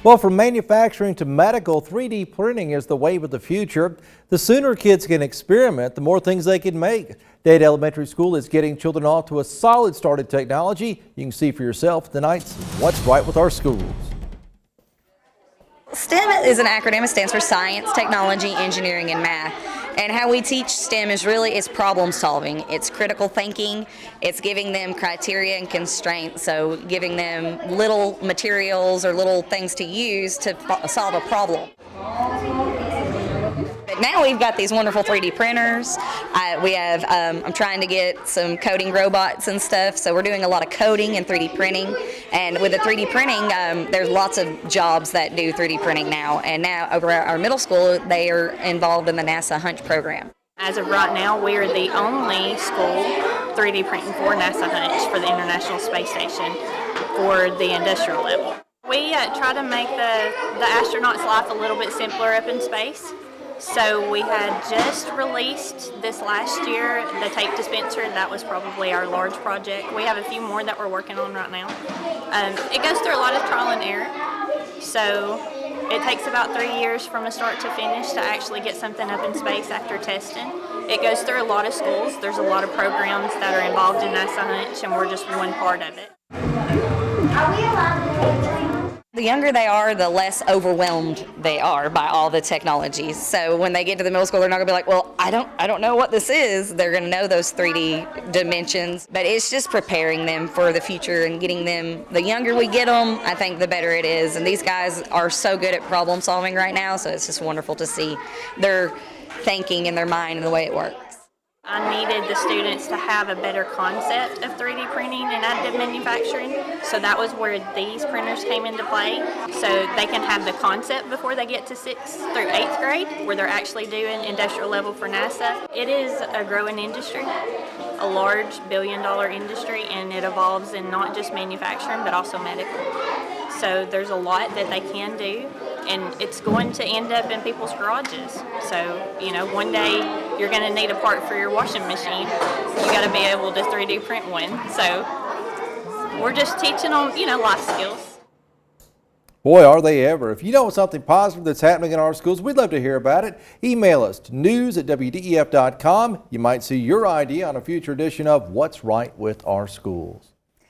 Well, from manufacturing to medical, 3D printing is the wave of the future. The sooner kids can experiment, the more things they can make. Dade Elementary School is getting children off to a solid start in technology. You can see for yourself tonight's What's Right with Our Schools. STEM is an acronym. It stands for Science, Technology, Engineering, and Math. And how we teach STEM is problem solving. It's critical thinking. It's giving them criteria and constraints. So giving them little materials or little things to use to solve a problem. But now we've got these wonderful 3D printers. I'm trying to get some coding robots and stuff. So we're doing a lot of coding and 3D printing. And with the 3D printing, there's lots of jobs that do 3D printing now. And now over at our middle school, they are involved in the NASA Hunch program. As of right now, we are the only school 3D printing for NASA Hunch for the International Space Station for the industrial level. We try to make the astronaut's life a little bit simpler up in space. So we had just released this last year the tape dispenser. That was probably our large project. We have a few more that we're working on right now. It goes through a lot of trial and error. So it takes about 3 years from a start to finish to actually get something up in space after testing. It goes through a lot of schools. There's a lot of programs that are involved in NASA Hunch, and we're just one part of it. Are we allowed to? The younger they are, the less overwhelmed they are by all the technologies. So when they get to the middle school, they're not going to be like, well, I don't know what this is. They're going to know those 3D dimensions. But it's just preparing them for the future and getting them, the younger we get them, I think the better it is. And these guys are so good at problem solving right now, so it's just wonderful to see their thinking in their mind and the way it works. I needed the students to have a better concept of 3D printing and additive manufacturing, so that was where these printers came into play. So they can have the concept before they get to 6th through 8th grade, where they're actually doing industrial level for NASA. It is a growing industry, a large billion-dollar industry, and it evolves in not just manufacturing but also medical. So there's a lot that they can do, and it's going to end up in people's garages. So, you know, one day you're going to need a part for your washing machine. You got to be able to 3D print one. So we're just teaching them, you know, life skills. Boy, are they ever. If you know something positive that's happening in our schools, we'd love to hear about it. Email us to news@wdef.com. You might see your idea on a future edition of What's Right with Our Schools.